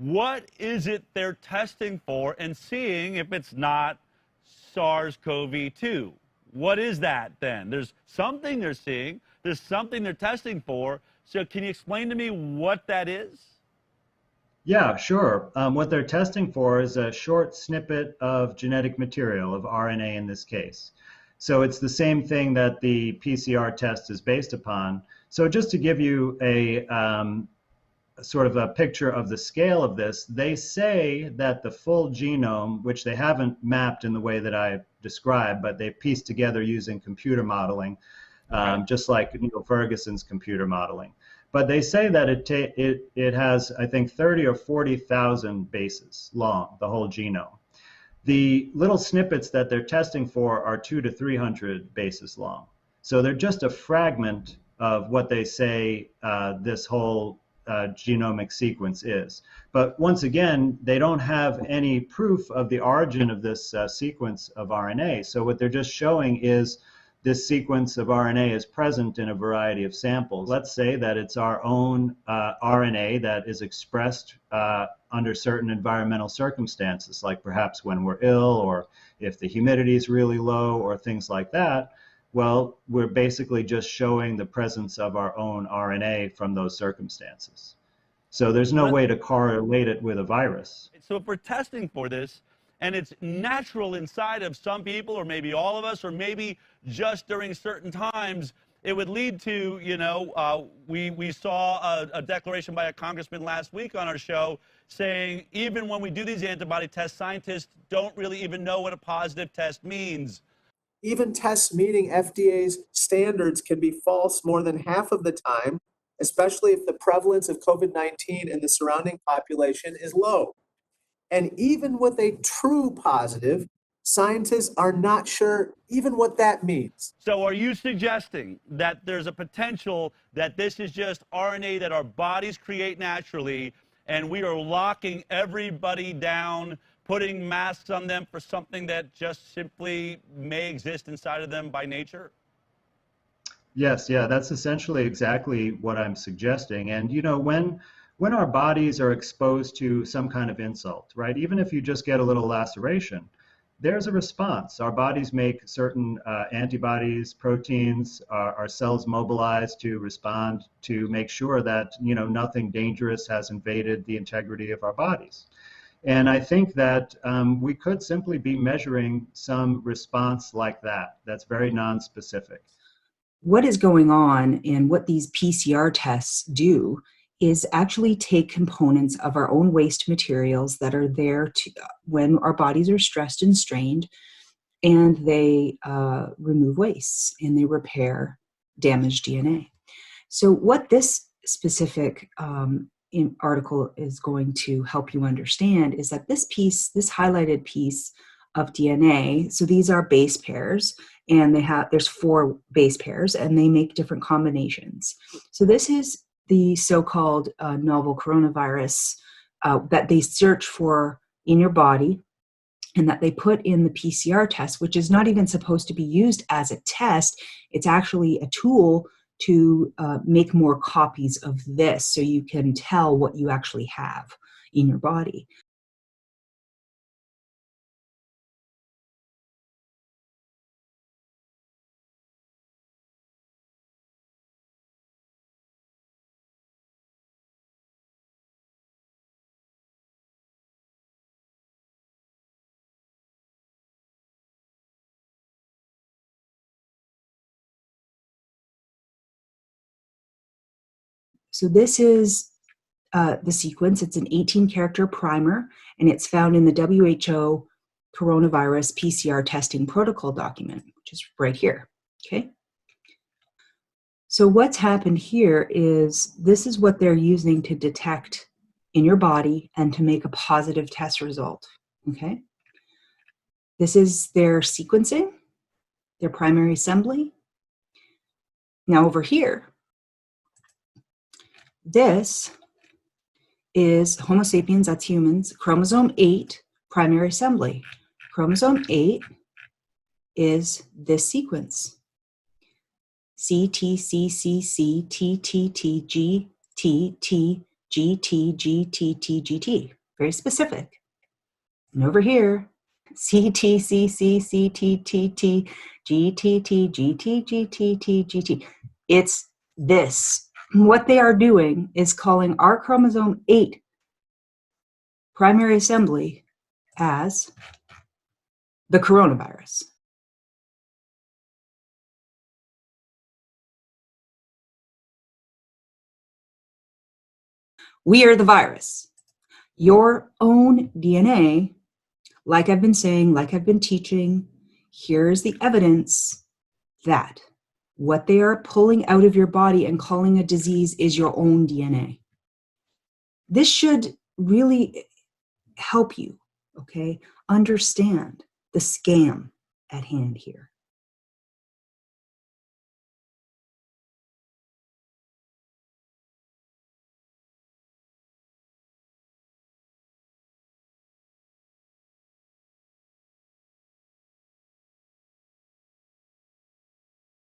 What is it they're testing for and seeing if it's not SARS-CoV-2? What is that then? There's something they're seeing. There's something they're testing for. So can you explain to me what that is? Yeah, sure. What they're testing for is a short snippet of genetic material, of RNA in this case. So it's the same thing that the PCR test is based upon. So just to give you a sort of a picture of the scale of this, they say that the full genome, which they haven't mapped in the way that I described, but they pieced together using computer modeling, just like Neil Ferguson's computer modeling. But they say that it has, I think, 30 or 40,000 bases long, the whole genome. The little snippets that they're testing for are 200 to 300 bases long. So they're just a fragment of what they say this whole genomic sequence is. But once again, they don't have any proof of the origin of this sequence of RNA. So what they're just showing is this sequence of RNA is present in a variety of samples. Let's say that it's our own RNA that is expressed under certain environmental circumstances, like perhaps when we're ill or if the humidity is really low or things like that. Well, we're basically just showing the presence of our own RNA from those circumstances. So there's no way to correlate it with a virus. So if we're testing for this, and it's natural inside of some people, or maybe all of us, or maybe just during certain times, it would lead to, we saw a declaration by a congressman last week on our show saying even when we do these antibody tests, scientists don't really even know what a positive test means. Even tests meeting FDA's standards can be false more than half of the time, especially if the prevalence of COVID-19 in the surrounding population is low. And even with a true positive, scientists are not sure even what that means. So are you suggesting that there's a potential that this is just RNA that our bodies create naturally, and we are locking everybody down, putting masks on them for something that just simply may exist inside of them by nature? Yes, yeah, that's essentially exactly what I'm suggesting. And when our bodies are exposed to some kind of insult, right, even if you just get a little laceration, there's a response. Our bodies make certain antibodies, proteins, our cells mobilize to respond to make sure that nothing dangerous has invaded the integrity of our bodies. And I think that we could simply be measuring some response like that. That's very non-specific. What is going on and what these PCR tests do is actually take components of our own waste materials that are there to, when our bodies are stressed and strained, and they remove wastes and they repair damaged DNA. So what this specific article is going to help you understand is that this highlighted piece of DNA, so these are base pairs, and there's 4 base pairs, and they make different combinations. So this is the so-called novel coronavirus that they search for in your body and that they put in the PCR test, which is not even supposed to be used as a test. It's actually a tool to make more copies of this so you can tell what you actually have in your body. So this is the sequence. It's an 18-character primer, and it's found in the WHO coronavirus PCR testing protocol document, which is right here, okay? So what's happened here is this is what they're using to detect in your body and to make a positive test result, okay? This is their sequencing, their primary assembly. Now over here, this is Homo sapiens, that's humans, chromosome 8, primary assembly. Chromosome 8 is this sequence. C, T, C, C, C, T, T, T, G, T, T, GT, GT, T, GT. Very specific. And over here, CT, CC, CT, TT, GTT, GT, GTT, GT. It's this. What they are doing is calling our chromosome 8 primary assembly as the coronavirus. We are the virus. Your own DNA, like I've been saying, like I've been teaching, here's the evidence that what they are pulling out of your body and calling a disease is your own DNA. This should really help you, okay, understand the scam at hand here.